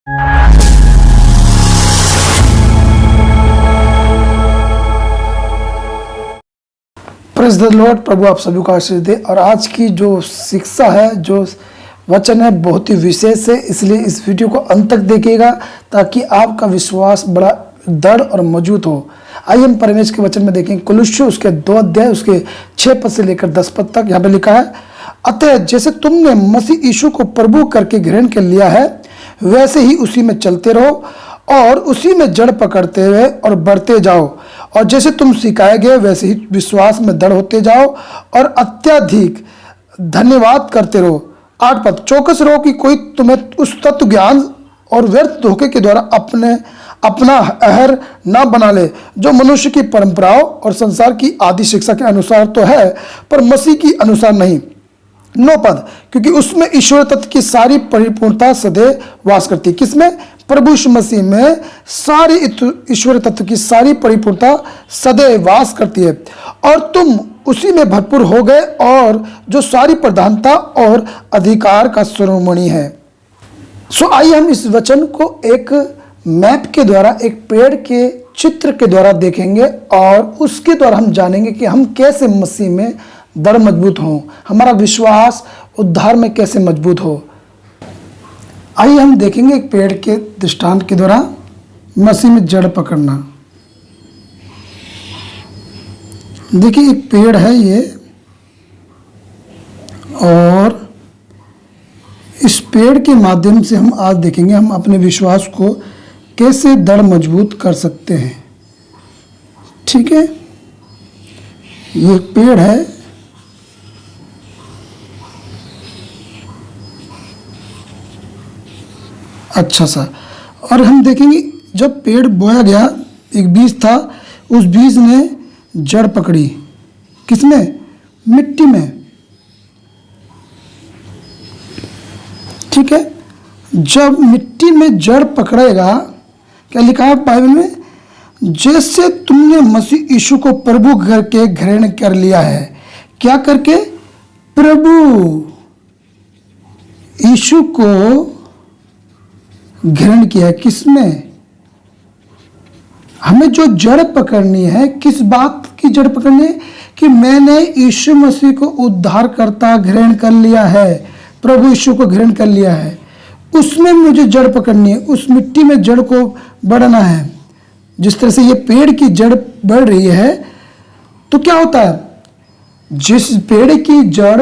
Praise the Lord. प्रभु आप सभी को आशीष दे। और आज की जो शिक्षा है, जो वचन है, बहुत ही विशेष है, इसलिए इस वीडियो को अंत तक देखिएगा ताकि आपका विश्वास बड़ा दृढ़ और मजबूत हो। आइए हम परमेश्वर के वचन में देखें। कुलुस्सी उसके 2 अध्याय उसके 6 पद से लेकर 10 पद तक यहाँ पे लिखा है, अतः जैसे तुमने मसीह यीशु को प्रभु करके ग्रहण कर लिया है, वैसे ही उसी में चलते रहो और उसी में जड़ पकड़ते हुए और बढ़ते जाओ। और जैसे तुम सिखाए गए वैसे ही विश्वास में दृढ़ होते जाओ और अत्यधिक धन्यवाद करते रहो। 8 पद, चौकस रहो कि कोई तुम्हें उस तत्व ज्ञान और व्यर्थ धोखे के द्वारा अपना अहर न बना ले, जो मनुष्य की परंपराओं और संसार की आदि शिक्षा के अनुसार तो है, पर मसीह की अनुसार नहीं। 9 पद, क्योंकि उसमें ईश्वर तत्व की सारी परिपूर्णता सदैव वास करती है। किसमें? प्रभु यीशु मसीह में सारी ईश्वर तत्व की सारी परिपूर्णता सदैव वास करती है और तुम उसी में भरपूर हो गए, और जो सारी प्रधानता और अधिकार का शिरोमणि है। सो आइए हम इस वचन को एक मैप के द्वारा, एक पेड़ के चित्र के द्वारा देखेंगे और उसके द्वारा हम जानेंगे कि हम कैसे मसीह में दृढ़ मजबूत हों, हमारा विश्वास उद्धार में कैसे मजबूत हो। आइए हम देखेंगे एक पेड़ के दृष्टांत के द्वारा मसीह में जड़ पकड़ना। देखिए एक पेड़ है ये, और इस पेड़ के माध्यम से हम आज देखेंगे हम अपने विश्वास को कैसे दृढ़ मजबूत कर सकते हैं। ठीक है, ये पेड़ है, अच्छा सा। और हम देखेंगे जब पेड़ बोया गया, एक बीज था, उस बीज ने जड़ पकड़ी। किसमें? मिट्टी में। ठीक है, जब मिट्टी में जड़ पकड़ेगा, क्या लिखा है बाइबल में? जैसे तुमने मसीह यीशु को प्रभु करके ग्रहण कर लिया है। क्या करके? प्रभु यीशु को ग्रहण किया है। किसमें? हमें जो जड़ पकड़नी है, किस बात की जड़ पकड़नी है? कि मैंने यीशु मसीह को उद्धारकर्ता ग्रहण कर लिया है, प्रभु यीशु को ग्रहण कर लिया है, उसमें मुझे जड़ पकड़नी है, उस मिट्टी में जड़ को बढ़ना है। जिस तरह से ये पेड़ की जड़ बढ़ रही है, तो क्या होता है? जिस पेड़ की जड़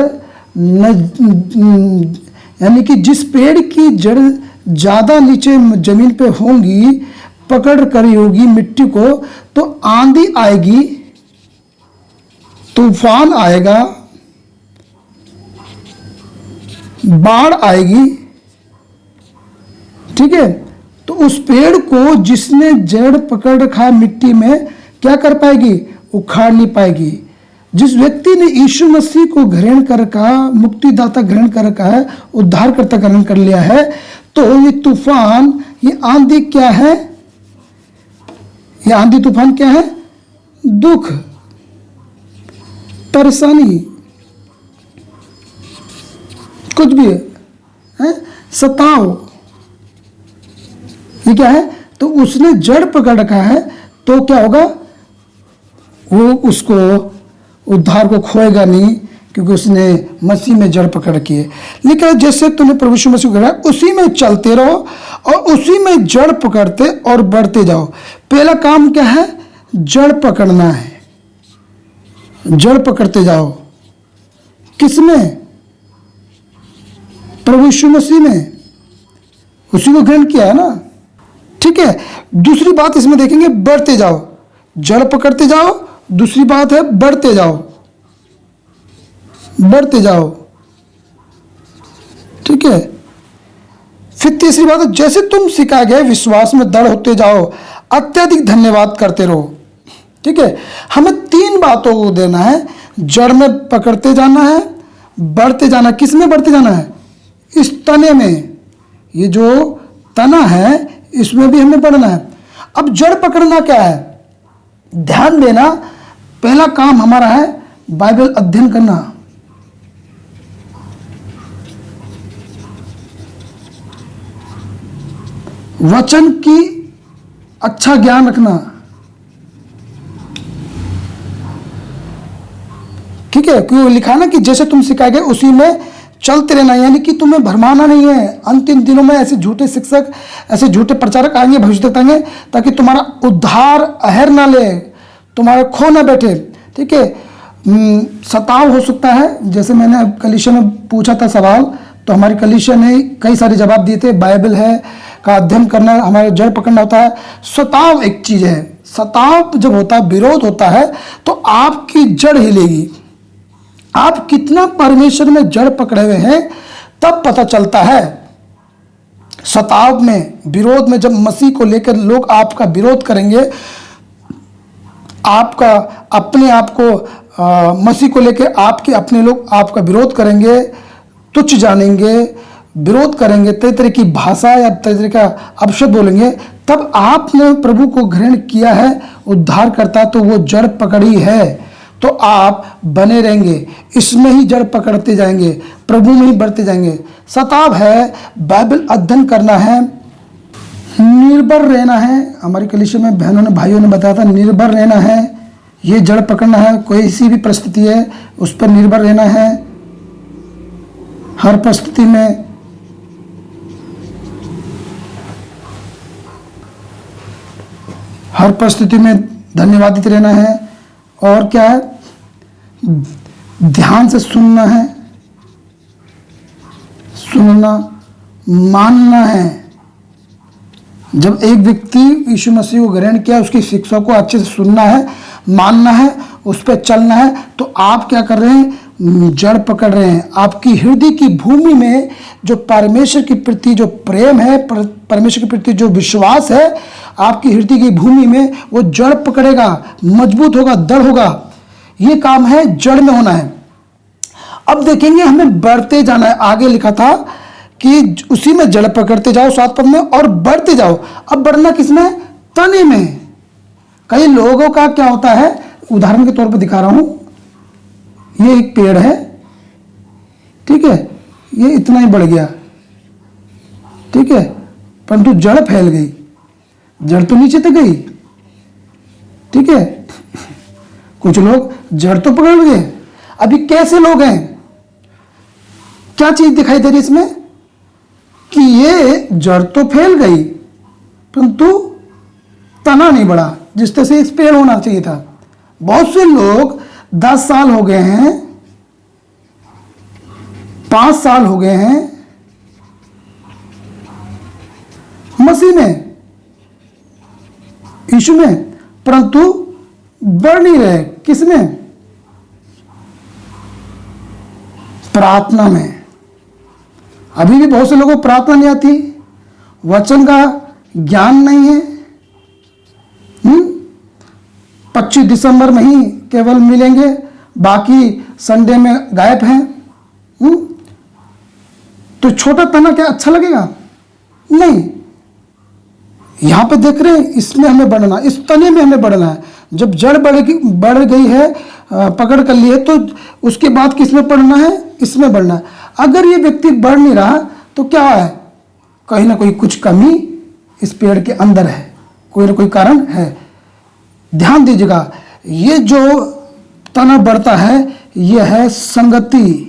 यानी कि जिस पेड़ की जड़ ज़्यादा नीचे जमीन पे होंगी, पकड़ करी होगी मिट्टी को, तो आंधी आएगी, तूफान आएगा, बाढ़ आएगी। ठीक है, तो उस पेड़ को जिसने जड़ पकड़ रखा है मिट्टी में, क्या कर पाएगी? उखाड़ नहीं पाएगी। जिस व्यक्ति ने यीशु मसीह को ग्रहण कर रखा, मुक्तिदाता ग्रहण कर रखा है, उद्धारकर्ता ग्रहण कर लिया है, तो ये तूफान, ये आंधी क्या है? ये आंधी तूफान क्या है? दुख, परेशानी, कुछ भी है, सताव, ये क्या है? तो उसने जड़ पकड़ रखा है, तो क्या होगा? वो उसको उद्धार को खोएगा नहीं, क्योंकि उसने मसीह में जड़ पकड़ रखी है। लिखा है जैसे तुमने प्रभु यीशु मसीह को ग्रहण, उसी में चलते रहो और उसी में जड़ पकड़ते और बढ़ते जाओ। पहला काम क्या है? जड़ पकड़ना है। जड़ पकड़ते जाओ। किसमें? प्रभु यीशु मसीह में, उसी को ग्रहण किया है ना। ठीक है, दूसरी बात इसमें देखेंगे, बढ़ते जाओ। जड़ पकड़ते जाओ, दूसरी बात है बढ़ते जाओ, बढ़ते जाओ। ठीक है, फिर तीसरी बात है, जैसे तुम सिखाए गए विश्वास में दृढ़ होते जाओ, अत्यधिक धन्यवाद करते रहो। ठीक है, हमें 3 बातों को देना है। जड़ में पकड़ते जाना है, बढ़ते जाना। किस में बढ़ते जाना है? इस तने में, ये जो तना है इसमें भी हमें बढ़ना है। अब जड़ पकड़ना क्या है? ध्यान देना, पहला काम हमारा है बाइबल अध्ययन करना। वचन की अच्छा ज्ञान रखना, ठीक है, क्यों लिखा ना कि जैसे तुम सिखाए गए उसी में चलते रहना, यानी कि तुम्हें भरमाना नहीं है। अंतिम दिनों में ऐसे झूठे शिक्षक, ऐसे झूठे प्रचारक आएंगे, भविष्य आएंगे, ताकि तुम्हारा उद्धार अहर ना ले, तुम्हारा खो ना बैठे, ठीक है। सताव हो सकता है, जैसे मैंने कलीसिया में पूछा था सवाल, तो हमारी कलीसिया ने कई सारे जवाब दिए थे। बाइबल है का अध्ययन करना, हमारे जड़ पकड़ना होता है। सताव एक चीज है, सताव जब होता है, विरोध होता है, तो आपकी जड़ हिलेगी। आप कितना परमेश्वर में जड़ पकड़े हुए हैं तब पता चलता है। सताव में, विरोध में, जब मसीह को लेकर लोग आपका विरोध करेंगे, आपका अपने आप को मसीह को लेकर आपके अपने लोग आपका विरोध करेंगे, तुच्छ जानेंगे, विरोध करेंगे, तरह तरह की भाषा या तरह तरह का अपशब्द बोलेंगे, तब आपने प्रभु को ग्रहण किया है उद्धार करता, तो वो जड़ पकड़ी है, तो आप बने रहेंगे, इसमें ही जड़ पकड़ते जाएंगे, प्रभु में ही बढ़ते जाएंगे। सताव है, बाइबल अध्ययन करना है, निर्भर रहना है। हमारी कलीसिया में बहनों ने भाइयों ने बताया था, निर्भर रहना है, ये जड़ पकड़ना है। कोई सी भी परिस्थिति है उस पर निर्भर रहना है, हर परिस्थिति में। हर परिस्थिति में धन्यवादित रहना है। और क्या है, ध्यान से सुनना है, सुनना, मानना है। जब एक व्यक्ति यीशु मसीह को ग्रहण किया, उसकी शिक्षा को अच्छे से सुनना है, मानना है, उस पर चलना है, तो आप क्या कर रहे हैं, जड़ पकड़ रहे हैं। आपकी हृदय की भूमि में जो परमेश्वर के प्रति जो प्रेम है, परमेश्वर के प्रति जो विश्वास है, आपकी हृदय की भूमि में वो जड़ पकड़ेगा, मजबूत होगा, दृढ़ होगा। ये काम है, जड़ में होना है। अब देखेंगे हमें बढ़ते जाना है। आगे लिखा था कि उसी में जड़ पकड़ते जाओ, 7 पद में, और बढ़ते जाओ। अब बढ़ना किसमें, तने में। कई लोगों का क्या होता है, उदाहरण के तौर पर दिखा रहा हूं, ये एक पेड़ है, ठीक है, ये इतना ही बढ़ गया, ठीक है, परंतु जड़ फैल गई, जड़ तो नीचे तक गई, ठीक है। कुछ लोग जड़ तो पकड़ गए। अभी कैसे लोग हैं, क्या चीज दिखाई दे रही इसमें, कि ये जड़ तो फैल गई परंतु तना नहीं बढ़ा, जिस तरह से इस पेड़ होना चाहिए था। बहुत से लोग 10 साल हो गए हैं, 5 साल हो गए हैं मसीह में, यीशु में, परंतु बढ़ नहीं रहे। किसमें, प्रार्थना में। अभी भी बहुत से लोगों को प्रार्थना नहीं आती, वचन का ज्ञान नहीं है। 25 दिसंबर में ही केवल मिलेंगे, बाकी संडे में गायब हैं। तो छोटा तना क्या अच्छा लगेगा, नहीं। यहां पे देख रहे हैं, इसमें हमें बढ़ना, इस तने में हमें बढ़ना है। जब जड़ बढ़ गई है, पकड़ कर लिए, तो उसके बाद किस में बढ़ना है, इसमें बढ़ना है। अगर ये व्यक्ति बढ़ नहीं रहा तो क्या है, कहीं ना कोई कुछ कमी इस पेड़ के अंदर है, कोई ना कोई कारण है। ध्यान दीजिएगा, ये जो तना बढ़ता है, ये है संगति।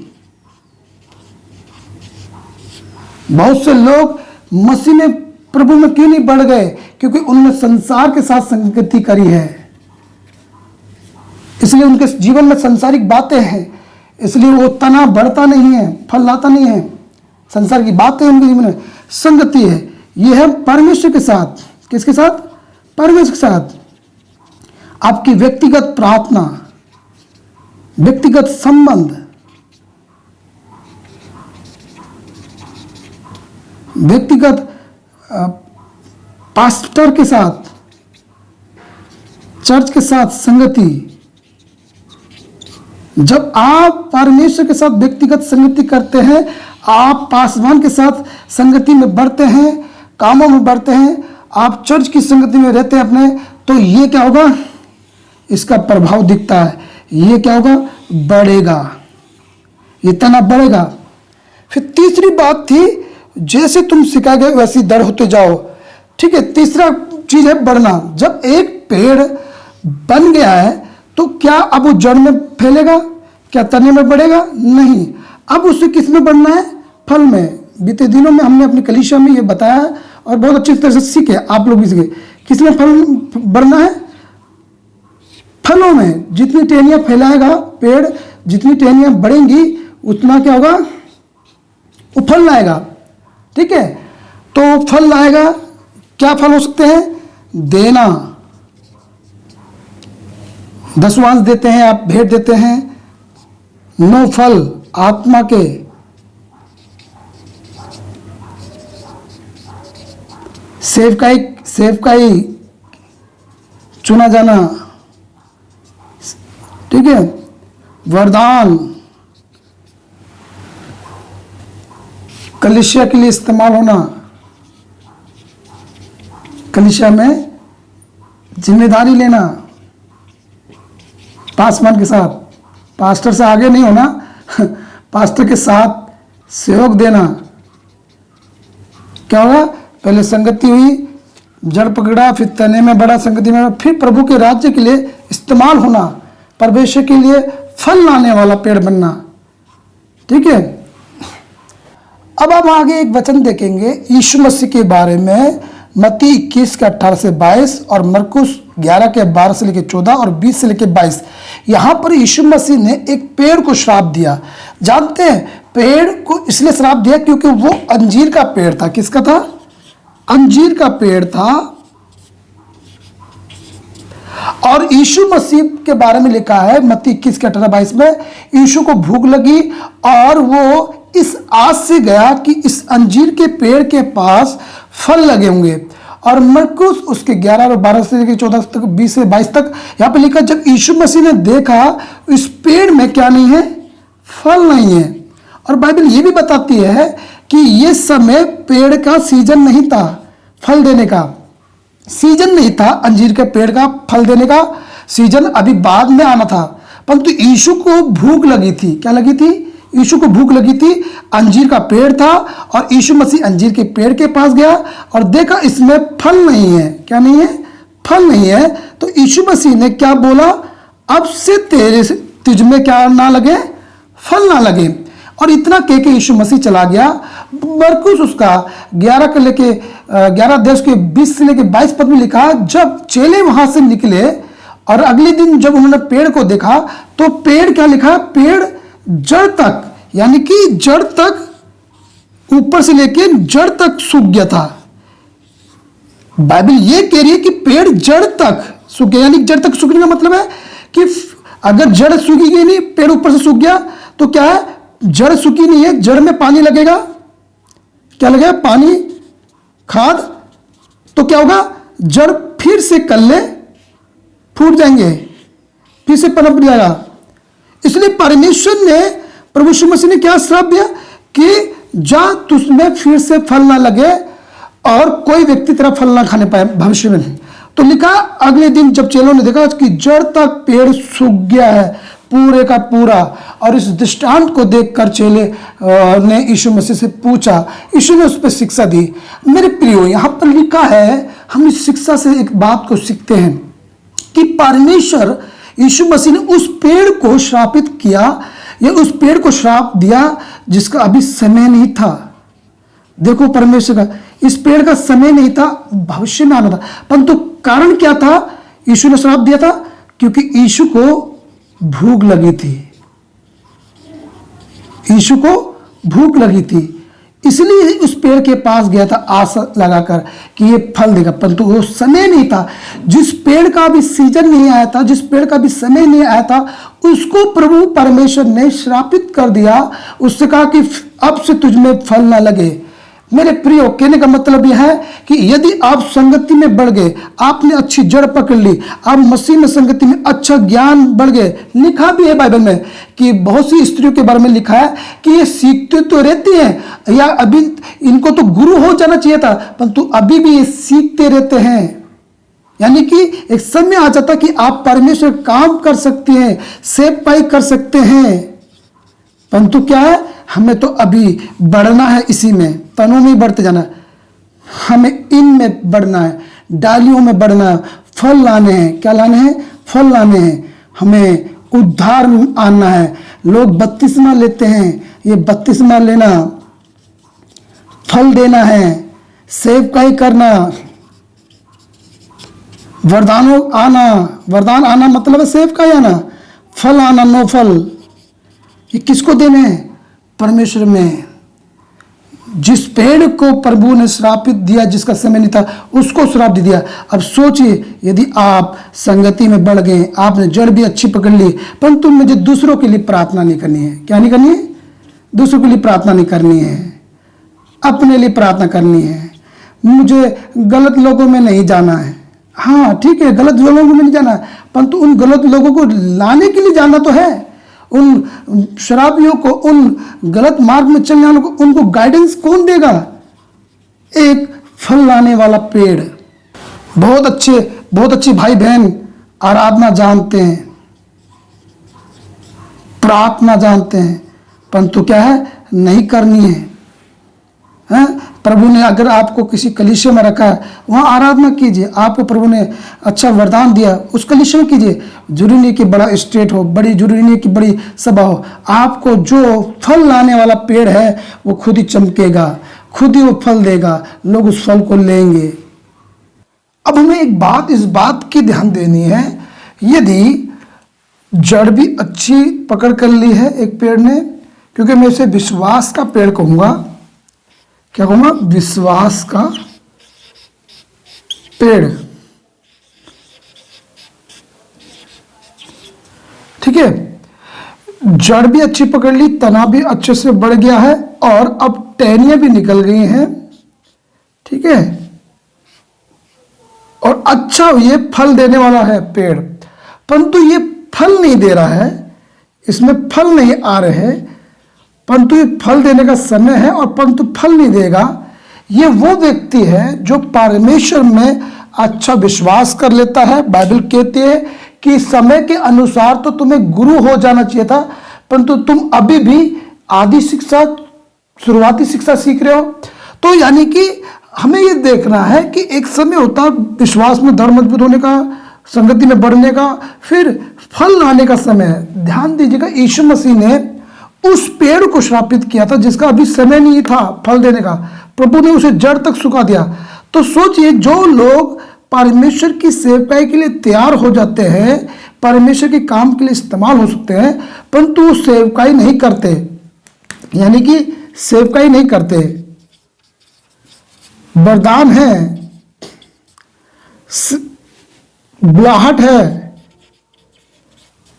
बहुत से लोग मसीह में, प्रभु में क्यों नहीं बढ़ गए, क्योंकि उन्होंने संसार के साथ संगति करी है, इसलिए उनके जीवन में सांसारिक बातें हैं, इसलिए वो तना बढ़ता नहीं है, फल लाता नहीं है। संसार की बातें उनके जीवन में, संगति है। ये है परमेश्वर के साथ। किसके साथ, परमेश्वर के साथ। आपकी व्यक्तिगत प्रार्थना, व्यक्तिगत संबंध, व्यक्तिगत पास्टर के साथ, चर्च के साथ संगति। जब आप परमेश्वर के साथ व्यक्तिगत संगति करते हैं, आप पासवान के साथ संगति में बढ़ते हैं, कामों में बढ़ते हैं, आप चर्च की संगति में रहते हैं अपने, तो ये क्या होगा, इसका प्रभाव दिखता है। ये क्या होगा, बढ़ेगा, ये तना बढ़ेगा। फिर तीसरी बात थी, जैसे तुम सिखाए गए वैसे दृढ़ होते जाओ। ठीक है। तीसरा चीज है बढ़ना। जब एक पेड़ बन गया है तो क्या अब वो जड़ में फैलेगा, क्या तने में बढ़ेगा? नहीं, अब उसे किस में बढ़ना है? फल में। बीते दिनों में हमने अपनी कलीसिया में ये बताया और बहुत अच्छी तरह से सीखे, आप लोग भी सीखे। किस में फल बढ़ना है? फलों में। जितनी टहनियां फैलाएगा पेड़, जितनी टहनियां बढ़ेंगी उतना क्या होगा? वो फल लाएगा। ठीक है, तो फल लाएगा। क्या फल हो सकते हैं? देना, दशवांश देते हैं आप, भेंट देते हैं। 9 फल आत्मा के, सेवकाई चुना जाना, ठीक है, वरदान, कलीसिया के लिए इस्तेमाल होना, कलीसिया में जिम्मेदारी लेना, पासवान के साथ, पास्टर से आगे नहीं होना, पास्टर के साथ सहयोग देना। क्या होगा? पहले संगति हुई, जड़ पकड़ा, फिर तने में बढ़ा, संगति में बढ़ा, फिर प्रभु के राज्य के लिए इस्तेमाल होना, परमेश्वर के लिए फल लाने वाला पेड़ बनना। ठीक है, अब आप आगे एक वचन देखेंगे यीशु मसीह के बारे में, मत्ती 21 के 18 से 22 और मरकुस 11 के 12 से लेकर 14 और 20 से लेकर 22। यहां पर यीशु मसीह ने एक पेड़ को श्राप दिया। जानते हैं, पेड़ को इसलिए श्राप दिया क्योंकि वो अंजीर का पेड़ था। किसका था? अंजीर का पेड़ था। और यीशु मसीह के बारे में लिखा है मत्ती 21 के 18-22 में, यीशु को भूख लगी और वो इस आस से गया कि इस अंजीर के पेड़ के पास फल लगे होंगे। और मरकुस उसके 11 और 12 से लेकर 14 तक, 20 से 22 तक यहां पे लिखा, जब यीशु मसीह ने देखा इस पेड़ में क्या नहीं है? फल नहीं है। और बाइबल ये भी बताती है कि ये समय पेड़ का सीजन नहीं था, फल देने का सीजन नहीं था। अंजीर के पेड़ का फल देने का सीजन अभी बाद में आना था, परंतु यीशु को भूख लगी थी। क्या लगी थी? यीशु को भूख लगी थी। अंजीर का पेड़ था और यीशु मसीह अंजीर के पेड़ के पास गया और देखा इसमें फल नहीं है। क्या नहीं है? फल नहीं है। तो यीशु मसीह ने क्या बोला? अब से तुझ में क्या ना लगे? फल ना लगे। और इतना कह के यीशु मसीह चला गया। मरकुस उसका 11 के लेके 11 अध्याय के 20 से लेके 22 पद में लिखा, जब चेले वहां से निकले और अगले दिन जब उन्होंने पेड़ को देखा तो पेड़ क्या लिखा? पेड़ जड़ तक, यानी कि जड़ तक, ऊपर से लेके जड़ तक सूख गया था। बाइबल ये कह रही है कि पेड़ जड़ तक सूख गया। यानी जड़ तक सूखने का मतलब है कि अगर जड़ सूखी गई नहीं, पेड़ ऊपर से सूख गया तो क्या है? जड़ सूखी नहीं है, जड़ में पानी लगेगा। क्या लगेगा? पानी, खाद। तो क्या होगा? जड़ फिर से कल्ले फूट जाएंगे, फिर से पनप जाएगा। इसलिए परमेश्वर ने, प्रभु यीशु मसीह ने क्या श्राप दिया कि जा तुझमें फिर से फल ना लगे और कोई व्यक्ति तेरा फल ना खाने पाए भविष्य में। तो लिखा अगले दिन जब चेलों ने देखा कि जड़ तक पेड़ सूख गया है पूरे का पूरा, और इस दृष्टांत को देखकर चेले ने यीशु मसीह से पूछा, यीशु ने उस पर शिक्षा दी। मेरे प्रियो, यहां पर लिखा है, हम इस शिक्षा से एक बात को सीखते हैं कि परमेश्वर यीशु मसीह ने उस पेड़ को श्रापित किया, या उस पेड़ को श्राप दिया जिसका अभी समय नहीं था। देखो, परमेश्वर का इस पेड़ का समय नहीं था, भविष्य में आना था, परंतु कारण क्या था? यीशु ने श्राप दिया था क्योंकि यीशु को भूख लगी थी। यीशु को भूख लगी थी, इसलिए उस पेड़ के पास गया था आशा लगाकर कि ये फल देगा, परंतु वो समय नहीं था। जिस पेड़ का भी सीजन नहीं आया था, जिस पेड़ का भी समय नहीं आया था, उसको प्रभु परमेश्वर ने श्रापित कर दिया। उससे कहा कि अब से तुझ में फल ना लगे। मेरे प्रियो, कहने का मतलब यह है कि यदि आप संगति में बढ़ गए, आपने अच्छी जड़ पकड़ ली, आप मसीह में संगति में अच्छा ज्ञान बढ़ गए। लिखा भी है बाइबल में कि बहुत सी स्त्रियों के बारे में लिखा है कि ये सीखते तो रहती हैं, या अभी इनको तो गुरु हो जाना चाहिए था, परंतु अभी भी ये सीखते रहते हैं। यानी कि एक समय आ जाता कि आप परमेश्वर काम कर सकते हैं, सेवकाई कर सकते हैं, परंतु क्या है? हमें तो अभी बढ़ना है, इसी में तनों में बढ़ते जाना है। हमें इनमें बढ़ना है, डालियों में बढ़ना है, फल लाने हैं। क्या लाने हैं? फल लाने हैं। हमें उद्धार आना है। लोग बपतिस्मा लेते हैं, ये बपतिस्मा लेना, फल देना है, सेवकाई करना, वरदान आना मतलब है सेवकाई आना, फल आना, नो फल। ये किसको देने हैं? परमेश्वर में। जिस पेड़ को प्रभु ने श्रापित दिया, जिसका समय नहीं था, उसको श्राप दे दिया। अब सोचिए, यदि आप संगति में बढ़ गए, आपने जड़ भी अच्छी पकड़ ली, परंतु मुझे दूसरों के लिए प्रार्थना नहीं करनी है। क्या नहीं करनी है? दूसरों के लिए प्रार्थना नहीं करनी है, अपने लिए प्रार्थना करनी है। मुझे गलत लोगों में नहीं जाना है। हाँ ठीक है, गलत लोगों में नहीं जाना है, परंतु उन गलत लोगों को लाने के लिए जाना तो है। उन शराबियों को, उन गलत मार्ग में चलने वालों को, उनको गाइडेंस कौन देगा? एक फल लाने वाला पेड़। बहुत अच्छे भाई बहन आराधना जानते हैं, प्रार्थना जानते हैं, परंतु क्या है? नहीं करनी है। प्रभु ने अगर आपको किसी कलीसिया में रखा है, वहाँ आराधना कीजिए। आपको प्रभु ने अच्छा वरदान दिया, उस कलीसिया में कीजिए। जरूरी नहीं कि बड़ा स्टेट हो, जरूरी नहीं कि बड़ी सभा हो। आपको जो फल लाने वाला पेड़ है वो खुद ही चमकेगा, खुद ही वो फल देगा, लोग उस फल को लेंगे। अब हमें इस बात की ध्यान देनी है, यदि जड़ भी अच्छी पकड़ कर ली है एक पेड़ ने, क्योंकि मैं इसे विश्वास का पेड़ कहूँगा। क्या कहूँगा? विश्वास का पेड़। ठीक है, जड़ भी अच्छी पकड़ ली, तना भी अच्छे से बढ़ गया है, और अब टहनियां भी निकल गई हैं। ठीक है, और अच्छा ये फल देने वाला है पेड़, परंतु ये फल नहीं दे रहा है, इसमें फल नहीं आ रहे, परंतु ये फल देने का समय है, और परंतु फल नहीं देगा। ये वो व्यक्ति है जो परमेश्वर में अच्छा विश्वास कर लेता है। बाइबल कहती है कि समय के अनुसार तो तुम्हें गुरु हो जाना चाहिए था, परंतु तुम अभी भी आदि शिक्षा, शुरुआती शिक्षा सीख रहे हो। तो यानी कि हमें ये देखना है कि एक समय होता है विश्वास में दृढ़ मजबूत होने का, संगति में बढ़ने का, फिर फल लाने का समय है। ध्यान दीजिएगा, यीशु मसीह ने उस पेड़ को श्रापित किया था जिसका अभी समय नहीं था फल देने का, प्रभु ने उसे जड़ तक सुखा दिया। तो सोचिए, जो लोग परमेश्वर की सेवकाई के लिए तैयार हो जाते हैं, परमेश्वर के काम के लिए इस्तेमाल हो सकते हैं, परंतु वो सेवकाई नहीं करते, यानी कि सेवकाई नहीं करते। वरदान है, बुलाहट है,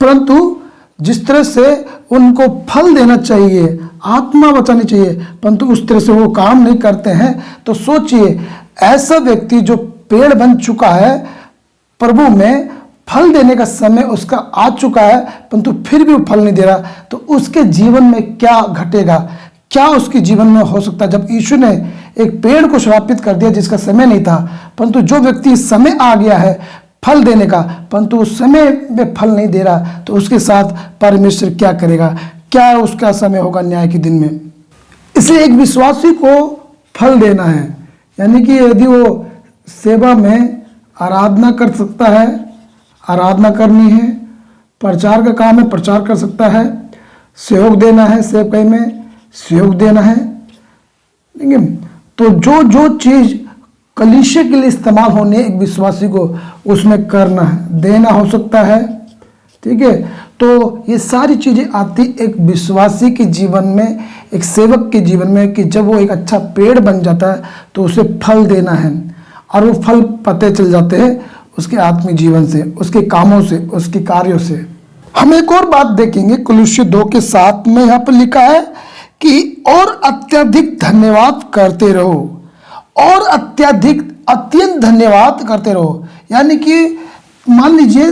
परंतु जिस तरह से उनको फल देना चाहिए, आत्मा बचानी चाहिए, परंतु उस तरह से वो काम नहीं करते हैं। तो सोचिए, ऐसा व्यक्ति जो पेड़ बन चुका है, प्रभु में फल देने का समय उसका आ चुका है, परंतु फिर भी वो फल नहीं दे रहा, तो उसके जीवन में क्या घटेगा? क्या उसके जीवन में हो सकता है? जब यीशु ने एक पेड़ को श्रापित कर दिया जिसका समय नहीं था, परंतु जो व्यक्ति समय आ गया है फल देने का, परंतु उस समय में फल नहीं दे रहा, तो उसके साथ परमेश्वर क्या करेगा? क्या उसका समय होगा न्याय के दिन में? इसलिए एक विश्वासी को फल देना है, यानी कि यदि वो सेवा में आराधना कर सकता है, आराधना करनी है, प्रचार का काम है, प्रचार कर सकता है, सहयोग देना है, सेवकाई में सहयोग देना है, ठीक है। तो जो जो चीज़ कलीसिया के लिए इस्तेमाल होने एक विश्वासी को, उसमें करना है, देना हो सकता है, ठीक है। तो ये सारी चीज़ें आती एक विश्वासी के जीवन में, एक सेवक के जीवन में, कि जब वो एक अच्छा पेड़ बन जाता है तो उसे फल देना है, और वो फल पते चल जाते हैं उसके आत्मिक जीवन से, उसके कामों से, उसके कार्यों से। हम एक और बात देखेंगे, कुलुस्सी 2:7 में यहाँ पर लिखा है कि और अत्यधिक धन्यवाद करते रहो, और अत्यंत धन्यवाद करते रहो। यानी कि मान लीजिए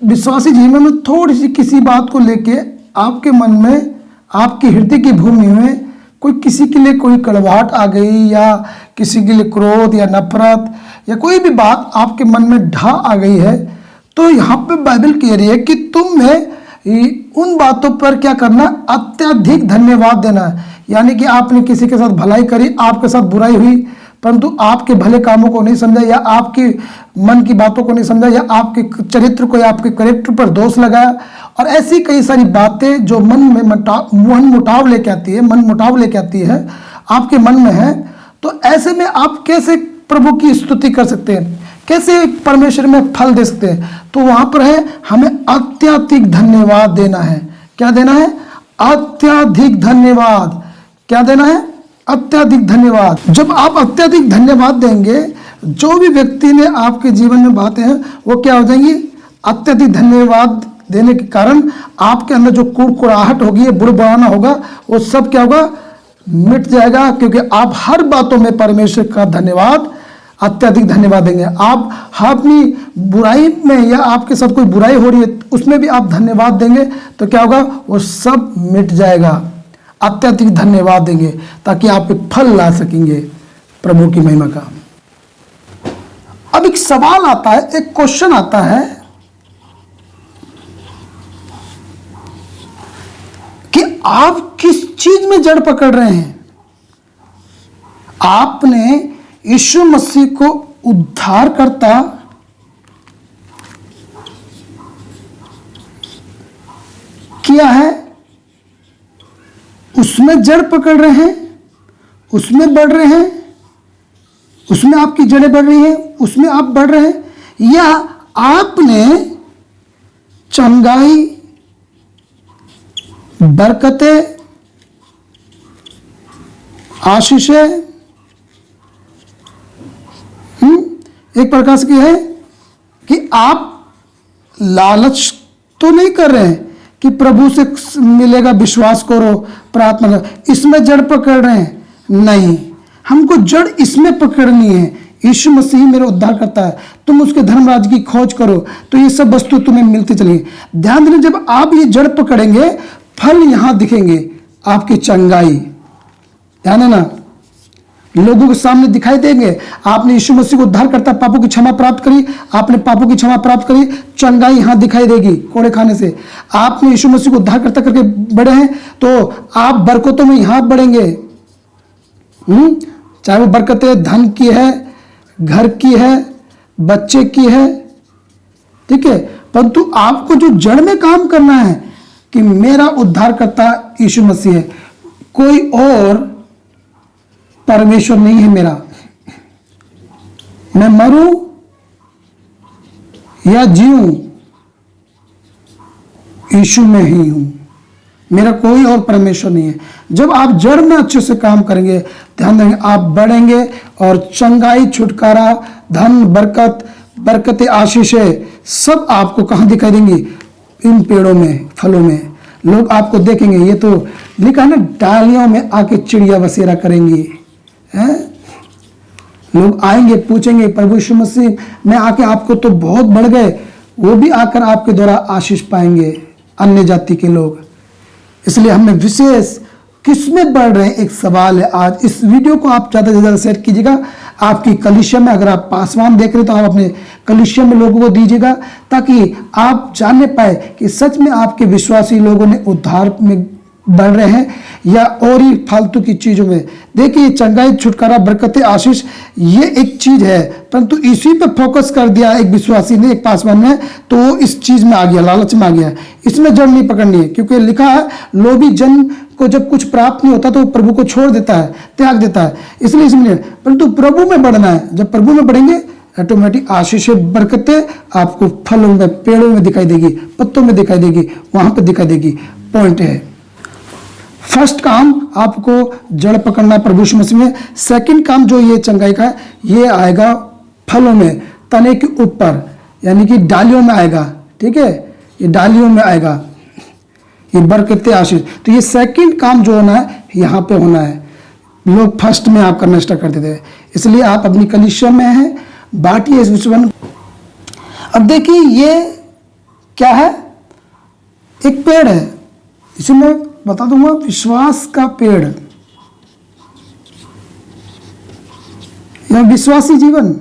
विश्वासी जीवन में थोड़ी सी किसी बात को लेके आपके मन में, आपके हृदय की भूमि में कोई किसी के लिए कोई कड़वाहट आ गई, या किसी के लिए क्रोध या नफरत या कोई भी बात आपके मन में ढा आ गई है, तो यहाँ पे बाइबल कह रही है कि तुम्हें उन बातों पर क्या करना? अत्यधिक धन्यवाद देना है। यानी कि आपने किसी के साथ भलाई करी, आपके साथ बुराई हुई, परंतु आपके भले कामों को नहीं समझा, या आपके मन की बातों को नहीं समझा, या आपके चरित्र को या आपके कैरेक्टर पर दोष लगाया, और ऐसी कई सारी बातें जो मन मुटाव लेके आती है, मन मुटाव लेके आती है, आपके मन में है। तो ऐसे में आप कैसे प्रभु की स्तुति कर सकते हैं, कैसे परमेश्वर में फल दे सकते हैं? तो वहां पर है हमें अत्यधिक धन्यवाद देना है। क्या देना है? अत्यधिक धन्यवाद। क्या देना है? अत्यधिक धन्यवाद। जब आप अत्यधिक धन्यवाद देंगे, जो भी व्यक्ति ने आपके जीवन में बातें हैं वो क्या हो जाएंगी? अत्यधिक धन्यवाद देने के कारण आपके अंदर जो कुड़कुड़ाहट होगी, बुड़बुड़ाना होगा, वो सब क्या होगा? मिट जाएगा, क्योंकि आप हर बातों में परमेश्वर का धन्यवाद, अत्यधिक धन्यवाद देंगे। आप अपनी बुराई में या आपके साथ कोई बुराई हो रही है उसमें भी आप धन्यवाद देंगे, तो क्या होगा? वो सब मिट जाएगा। अत्यधिक धन्यवाद देंगे ताकि आप एक फल ला सकेंगे प्रभु की महिमा का। अब एक सवाल आता है, एक क्वेश्चन आता है कि आप किस चीज में जड़ पकड़ रहे हैं? आपने यीशु मसीह को उद्धारकर्ता किया है, उसमें जड़ पकड़ रहे हैं, उसमें बढ़ रहे हैं, उसमें आपकी जड़ें बढ़ रही हैं, उसमें आप बढ़ रहे हैं, या आपने चंगाई, बरकतें, आशीषें एक प्रकार से है कि आप लालच तो नहीं कर रहे हैं कि प्रभु से मिलेगा, विश्वास करो, प्रार्थना करो, इसमें जड़ पकड़ रहे हैं? नहीं, हमको जड़ इसमें पकड़नी है। यीशु मसीह मेरा उद्धार करता है, तुम उसके धर्मराज की खोज करो तो ये सब वस्तु तुम्हें मिलती चलेगी। ध्यान देना, जब आप ये जड़ पकड़ेंगे, फल यहां दिखेंगे, आपकी चंगाई। ध्यान है ना, लोगों के सामने दिखाई देंगे। आपने यीशु मसीह को उद्धार करता, पापों की क्षमा प्राप्त करी, आपने पापों की क्षमा प्राप्त करी, चंगाई यहां दिखाई देगी कोड़े खाने से। आपने यीशु मसीह को उद्धार करता करके बड़े हैं तो आप बरकतों में यहां बढ़ेंगे। चाहे वो बरकतें धन की है, घर की है, बच्चे की है, ठीक है, परंतु आपको जो जड़ में काम करना है कि मेरा उद्धारकर्ता यीशु मसीह है, कोई और परमेश्वर नहीं है मेरा। मैं मरूं या जीऊं, यीशु में ही हूं, मेरा कोई और परमेश्वर नहीं है। जब आप जड़ में अच्छे से काम करेंगे, ध्यान देंगे, आप बढ़ेंगे और चंगाई, छुटकारा, धन, बरकत, बरकतें, आशीषें सब आपको कहां दिखाई देंगी? इन पेड़ों में, फलों में। लोग आपको देखेंगे, ये तो लिखा है ना, डालियों में आके चिड़िया बसेरा करेंगी हैं? लोग आएंगे, पूछेंगे प्रभु यीशु मसीह में आके आपको तो बहुत बढ़ गए, वो भी आकर आपके द्वारा आशीष पाएंगे, अन्य जाति के लोग। इसलिए हमें विशेष किसमें बढ़ रहे हैं, एक सवाल है आज। इस वीडियो को आप ज़्यादा से ज़्यादा शेयर कीजिएगा आपकी कलीसिया में। अगर आप पासवान देख रहे हैं तो आप अपने कलीसिया में लोगों को दीजिएगा, ताकि आप जानने पाए कि सच में आपके विश्वासी लोगों ने उद्धार में बढ़ रहे हैं या और ही फालतू की चीज़ों में। देखिए, चंगाई, छुटकारा, बरकतें, आशीष, ये एक चीज़ है, परंतु इसी पे फोकस कर दिया एक विश्वासी ने, एक पासवान ने, तो वो इस चीज़ में आ गया, लालच में आ गया। इसमें जड़ नहीं पकड़नी है, क्योंकि लिखा है लोभी जन को जब कुछ प्राप्त नहीं होता तो वो प्रभु को छोड़ देता है, त्याग देता है। इसलिए इसमें, परंतु प्रभु में बढ़ना है। जब प्रभु में बढ़ेंगे, ऑटोमेटिक आशीषें, बरकतें आपको फलों में, पेड़ों में दिखाई देगी, पत्तों में दिखाई देगी, वहां पर दिखाई देगी। पॉइंट है, फर्स्ट काम आपको जड़ पकड़ना है प्रभु यीशु मसीह में। सेकंड काम जो ये चंगाई का है, ये आएगा फलों में, तने के ऊपर, यानी कि डालियों में आएगा। ठीक है, ये डालियों में आएगा, ये बरकतें, आशीष। तो ये सेकंड काम जो होना है यहाँ पे होना है। लोग फर्स्ट में आप करना स्टार्ट कर देते हैं। इसलिए आप अपनी कलीसिया में हैं, बांटिए इस विश्वास। अब देखिए, ये क्या है? एक पेड़ है, इसे मैं बता दूंगा, विश्वास का पेड़ या विश्वासी जीवन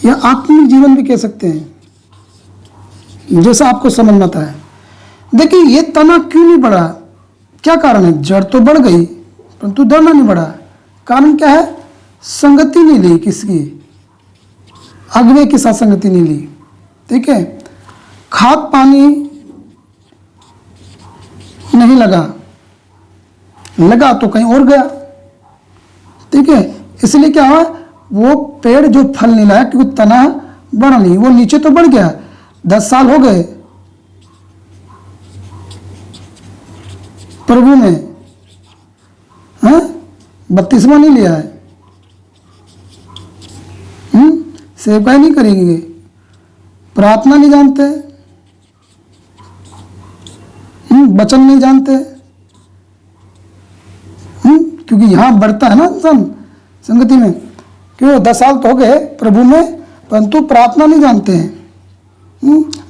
या आत्मिक जीवन भी कह सकते हैं, जैसा आपको समझ में आता है। देखिए, ये तना क्यों नहीं बढ़ा? क्या कारण है? जड़ तो बढ़ गई परंतु दाना नहीं बढ़ा। कारण क्या है? संगति नहीं ली किसकी, अगवे के साथ संगति नहीं ली। ठीक है, खाद पानी नहीं लगा तो कहीं और गया। ठीक है, इसलिए क्या हुआ, वो पेड़ जो फल नहीं लाया क्योंकि तना बढ़ा नहीं, वो नीचे तो बढ़ गया। 10 साल हो गए प्रभु ने, हाँ 32वां नहीं लिया है, सेवकाई नहीं करेंगे, प्रार्थना नहीं जानते, वचन नहीं जानते, क्योंकि यहां बढ़ता है ना इंसान संगति में। क्यों? 10 साल तो हो गए प्रभु में परंतु प्रार्थना नहीं जानते हैं,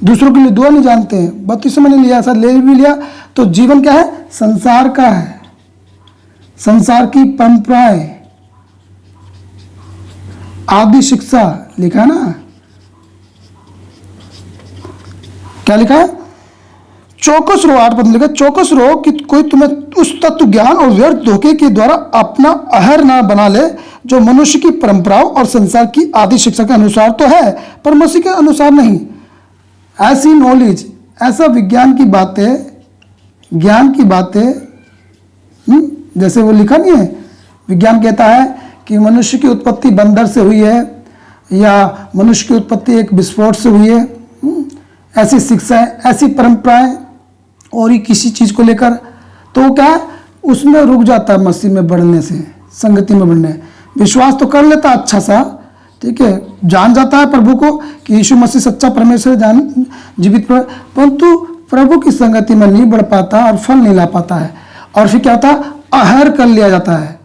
दूसरों के लिए दुआ नहीं जानते हैं। 32वां नहीं लिया, ऐसा ले भी लिया तो जीवन क्या है? संसार का है, संसार की परंपराएं, आदि शिक्षा लिखा है ना, क्या लिखा है? चौकस रहो, 8 पद लिखा, चौकस रहो कि कोई तुम्हें उस तत्व ज्ञान और व्यर्थ धोखे के द्वारा अपना अहर ना बना ले, जो मनुष्य की परंपराओं और संसार की आदि शिक्षा के अनुसार तो है पर मसीह के अनुसार नहीं। ऐसी नॉलेज, ऐसा विज्ञान की बातें, ज्ञान की बातें, जैसे वो लिखा नहीं है, विज्ञान कहता है कि मनुष्य की उत्पत्ति बंदर से हुई है या मनुष्य की उत्पत्ति एक विस्फोट से हुई है। ऐसी शिक्षाएं, ऐसी परंपराएं और ही किसी चीज़ को लेकर, तो क्या है, उसमें रुक जाता है मसीह में बढ़ने से, संगति में बढ़ने। विश्वास तो कर लेता अच्छा सा, ठीक है, जान जाता है प्रभु को कि यीशु मसीह सच्चा परमेश्वर, जान जीवित, परंतु प्रभु की संगति में नहीं बढ़ पाता और फल नहीं ला पाता है। और फिर क्या होता है? आहर कर लिया जाता है।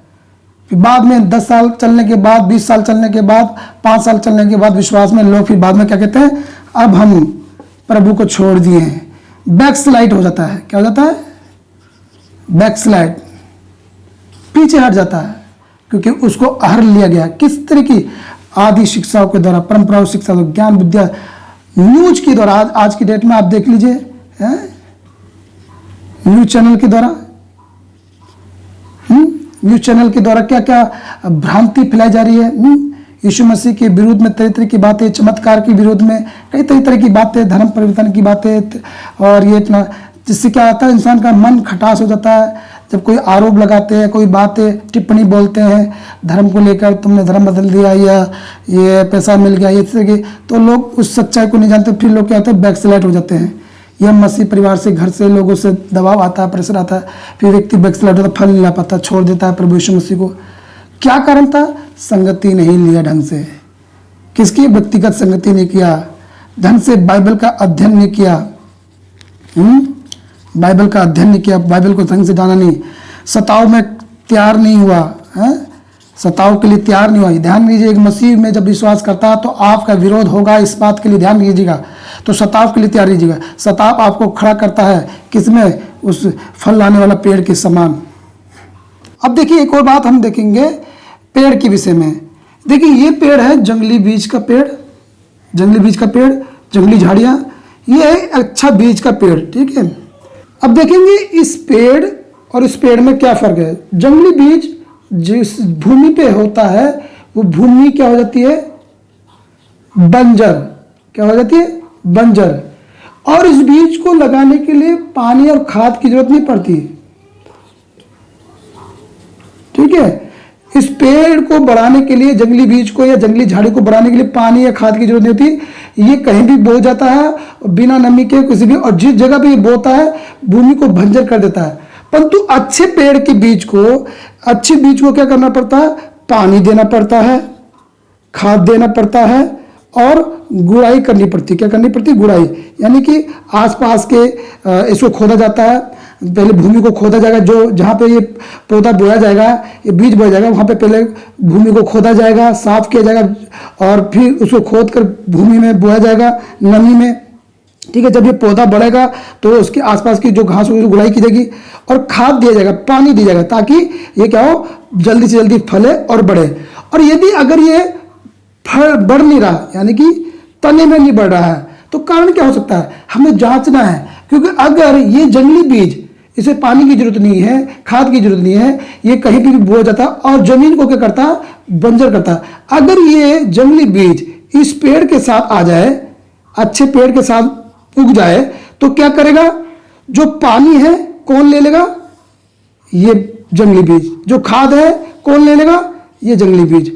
फिर बाद में 10 साल चलने के बाद, 20 साल चलने के बाद, 5 साल चलने के बाद विश्वास में लोग फिर बाद में क्या कहते हैं? अब हम प्रभु को छोड़ दिए हैं। बैकस्लाइड हो जाता है। क्या हो जाता है? बैकस्लाइड, पीछे हट जाता है, क्योंकि उसको आहर लिया गया। किस तरह की? आदि शिक्षाओं के द्वारा, परंपराओं शिक्षा, ज्ञान विद्या, न्यूज के द्वारा। आज की डेट में आप देख लीजिए, न्यूज चैनल के द्वारा, न्यूज चैनल के द्वारा क्या क्या भ्रांति फैलाई जा रही है। यीशु मसीह के विरुद्ध में तरह तरह की बातें, चमत्कार के विरुद्ध में कई तरह की बातें, धर्म परिवर्तन की बातें, और ये इतना, जिससे क्या होता है, इंसान का मन खटास हो जाता है। जब कोई आरोप लगाते हैं, कोई बातें, टिप्पणी बोलते हैं धर्म को लेकर, तुमने धर्म बदल दिया या ये पैसा मिल गया, ये तरह की, तो लोग उस सच्चाई को नहीं जानते। फिर लोग क्या होते हैं? बैकस्लाइड हो जाते हैं। यह मसीह परिवार से, घर से, लोगों से दबाव आता है, प्रेशर आता है, फिर व्यक्ति बैकस्लाइड होता है, फल नहीं ला पाता, छोड़ देता है प्रभु यीशु मसीह को। क्या कारण था? संगति नहीं लिया ढंग से। किसकी? व्यक्तिगत संगति नहीं किया, ढंग से बाइबल का अध्ययन नहीं किया, बाइबल का अध्ययन नहीं किया, बाइबल को ढंग से जाना नहीं, सताव में तैयार नहीं हुआ, सताव के लिए तैयार नहीं हुआ। ध्यान दीजिए, एक मसीह में जब विश्वास करता है तो आपका विरोध होगा, इस बात के लिए ध्यान दीजिएगा। तो सताव के लिए तैयार रहिएगा। सताव आपको खड़ा करता है किसमें? उस फल लाने वाला पेड़ के समान। अब देखिए, एक और बात हम देखेंगे पेड़ के विषय में। देखिए, ये पेड़ है जंगली बीज का पेड़, जंगली बीज का पेड़, जंगली झाड़ियाँ, ये है अच्छा बीज का पेड़। ठीक है, अब देखेंगे इस पेड़ और इस पेड़ में क्या फर्क है। जंगली बीज जिस भूमि पे होता है वो भूमि क्या हो जाती है? बंजर। क्या हो जाती है? बंजर। और इस बीज को लगाने के लिए पानी और खाद की जरूरत नहीं पड़ती। ठीक है, इस पेड़ को बढ़ाने के लिए, जंगली बीज को या जंगली झाड़ी को बढ़ाने के लिए पानी या खाद की जरूरत नहीं होती। ये कहीं भी बो जाता है बिना नमी के, किसी भी, और जिस जगह पे ये बोता है भूमि को बंजर कर देता है। परंतु अच्छे पेड़ के बीज को, अच्छे बीज को क्या करना पड़ता है? पानी देना पड़ता है, खाद देना पड़ता है और गुड़ाई करनी पड़ती है। क्या करनी पड़ती है? गुड़ाई, यानी कि आसपास के इसको खोदा जाता है। पहले भूमि को खोदा जाएगा, जो जहाँ पे ये पौधा बोया जाएगा, ये बीज बोया जाएगा, वहाँ पे पहले भूमि को खोदा जाएगा, साफ किया जाएगा और फिर उसको खोद कर भूमि में बोया जाएगा नमी में। ठीक है, जब ये पौधा बढ़ेगा तो उसके आसपास की जो घास होगी गुड़ाई की जाएगी और खाद दिया जाएगा, पानी दिया जाएगा, ताकि ये क्या हो? जल्दी से जल्दी फले और बढ़े। और यदि अगर ये फल बढ़ नहीं रहा, यानी कि तने में नहीं बढ़ रहा है, तो कारण क्या हो सकता है? हमें जांचना है। क्योंकि अगर ये जंगली बीज इसे पानी की जरूरत नहीं है, खाद की जरूरत नहीं है, ये कहीं भी बोया जाता और जमीन को क्या करता, बंजर करता। अगर ये जंगली बीज इस पेड़ के साथ आ जाए, अच्छे पेड़ के साथ उग जाए, तो क्या करेगा, जो पानी है कौन ले लेगा, ये जंगली बीज, जो खाद है कौन ले लेगा, ये जंगली बीज।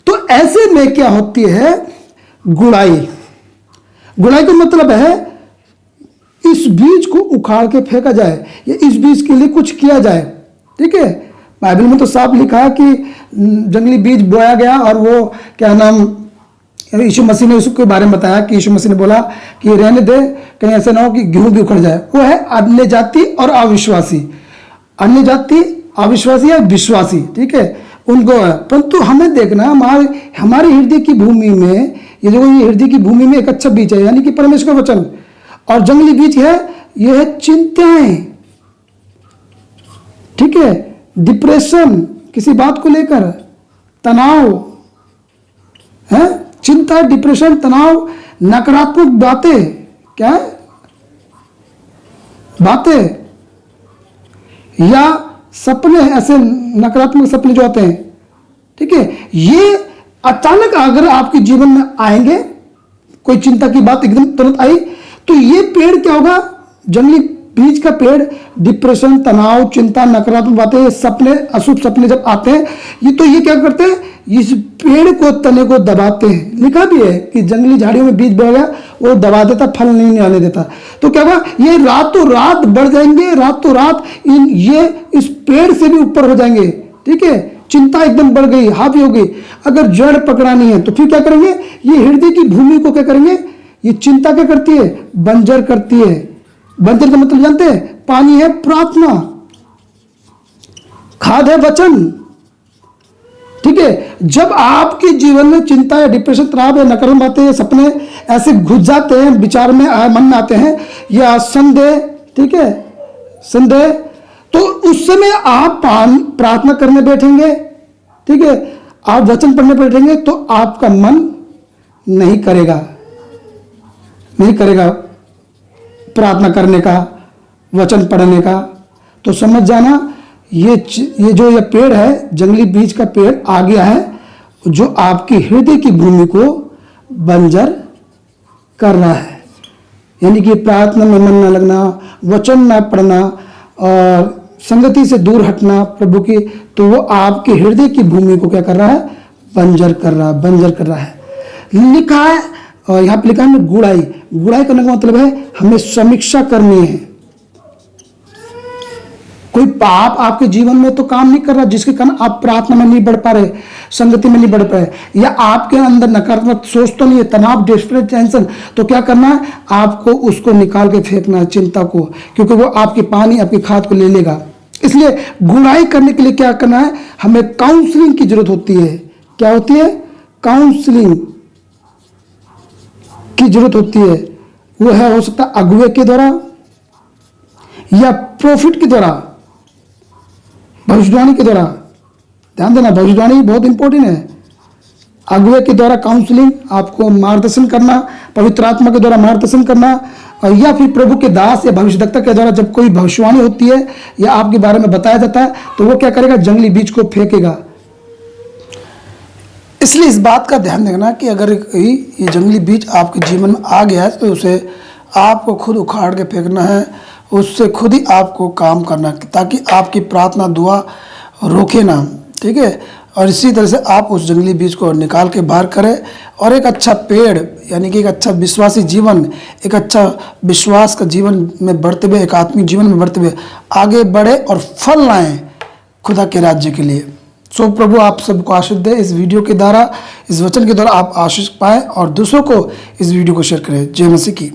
तो ऐसे में क्या होती है, गुड़ाई। गुड़ाई का मतलब है इस बीज को उखाड़ के फेंका जाए या इस बीज के लिए कुछ किया जाए। ठीक है, बाइबल में तो साफ लिखा है कि जंगली बीज बोया गया और वो क्या नाम, यीशु मसीह ने उसके बारे में बताया कि यीशु मसीह ने बोला कि रहने दे, कहीं ऐसा ना हो कि गेहूं भी उखड़ जाए। वो है अन्य जाति और अविश्वासी, अन्य जाति अविश्वासी या विश्वासी, ठीक है, उनको है। परंतु हमें देखना हमारे हृदय की भूमि में, ये जो ये हृदय की भूमि में एक अच्छा बीज है, यानी कि परमेश्वर का वचन, और जंगली बीज है, ये है चिंताएं, ठीक है, डिप्रेशन, किसी बात को लेकर तनाव है, चिंता, डिप्रेशन, तनाव, नकारात्मक बातें, क्या है, बातें या सपने, ऐसे नकारात्मक सपने जो आते हैं, ठीक है, ये अचानक अगर आपके जीवन में आएंगे, कोई चिंता की बात एकदम तुरंत आई, तो ये पेड़ क्या होगा, जंगली बीज का पेड़, डिप्रेशन, तनाव, चिंता, नकारात्मक बातें, सपने, अशुभ सपने जब आते हैं, ये क्या करते हैं, इस पेड़ को, तने को दबाते हैं। लिखा भी है कि जंगली झाड़ियों में बीज बोया गया, वो दबा देता, फल नहीं आने देता। तो क्या होगा, ये रातों रात बढ़ जाएंगे, रातों रात ये इस पेड़ से भी ऊपर हो जाएंगे। ठीक है, चिंता एकदम बढ़ गई, हावी हो गई। अगर जड़ पकड़ानी है तो फिर क्या करेंगे, ये हृदय की भूमि को क्या करेंगे, ये चिंता क्या करती है, बंजर करती है। बंजर का मतलब जानते हैं, पानी है प्रार्थना, खाद है वचन। ठीक है, जब आपके जीवन में चिंता या डिप्रेशन, तनाव या नकारात्मक बातें, सपने ऐसे घुस जाते हैं, विचार में मन में आते हैं, या संदेह, ठीक है, संदेह, तो उस समय आप प्रार्थना करने बैठेंगे, ठीक है, आप वचन पढ़ने बैठेंगे, तो आपका मन नहीं करेगा प्रार्थना करने का, वचन पढ़ने का। तो समझ जाना, ये जो ये पेड़ है, जंगली बीज का पेड़ आ गया है, जो आपकी हृदय की भूमि को बंजर कर रहा है। यानी कि प्रार्थना में मन न लगना, वचन न पढ़ना और संगति से दूर हटना प्रभु की, तो वो आपके हृदय की भूमि को क्या कर रहा है, बंजर कर रहा है। लिखा है, और यहाँ पे लिखा है गुड़ाई। गुड़ाई करने का मतलब है हमें समीक्षा करनी है। कोई पाप आपके जीवन में तो काम नहीं कर रहा, जिसके कारण आप प्रार्थना में नहीं बढ़ पा रहे, संगति में नहीं बढ़ पाए, या आपके अंदर नकारात्मक सोच तो नहीं है, तनाव, डिस्ट्रेस, टेंशन, तो क्या करना है, आपको उसको निकाल के फेंकना है, चिंता को, क्योंकि वो आपके पानी, आपकी खाद को ले लेगा। इसलिए गुड़ाई करने के लिए क्या करना है, हमें काउंसलिंग की जरूरत होती है। क्या होती है, काउंसलिंग की जरूरत होती है। वो है, हो सकता है अगुवे के द्वारा या प्रॉफिट के द्वारा, भविष्यवाणी के द्वारा। ध्यान देना, भविष्यवाणी बहुत इंपॉर्टेंट है। अगुवे के द्वारा काउंसलिंग, आपको मार्गदर्शन करना, पवित्र आत्मा के द्वारा मार्गदर्शन करना, या फिर प्रभु के दास या भविष्यद्वक्ता के द्वारा जब कोई भविष्यवाणी होती है या आपके बारे में बताया जाता है, तो वो क्या करेगा, जंगली बीज को फेंकेगा। इसलिए इस बात का ध्यान रखना कि अगर ये जंगली बीज आपके जीवन में आ गया है, तो उसे आपको खुद उखाड़ के फेंकना है, उससे खुद ही आपको काम करना, ताकि आपकी प्रार्थना, दुआ रोके ना। ठीक है, और इसी तरह से आप उस जंगली बीज को निकाल के बाहर करें और एक अच्छा पेड़, यानी कि एक अच्छा विश्वासी जीवन, एक अच्छा विश्वास का जीवन में बढ़ते हुए, एक आत्मिक जीवन में बढ़ते हुए आगे बढ़े और फल लाएं खुदा के राज्य के लिए। सो प्रभु आप सबको आशीष दे। इस वीडियो के द्वारा, इस वचन के द्वारा आप आशीष पाएं और दूसरों को इस वीडियो को शेयर करें। जय मसीह की।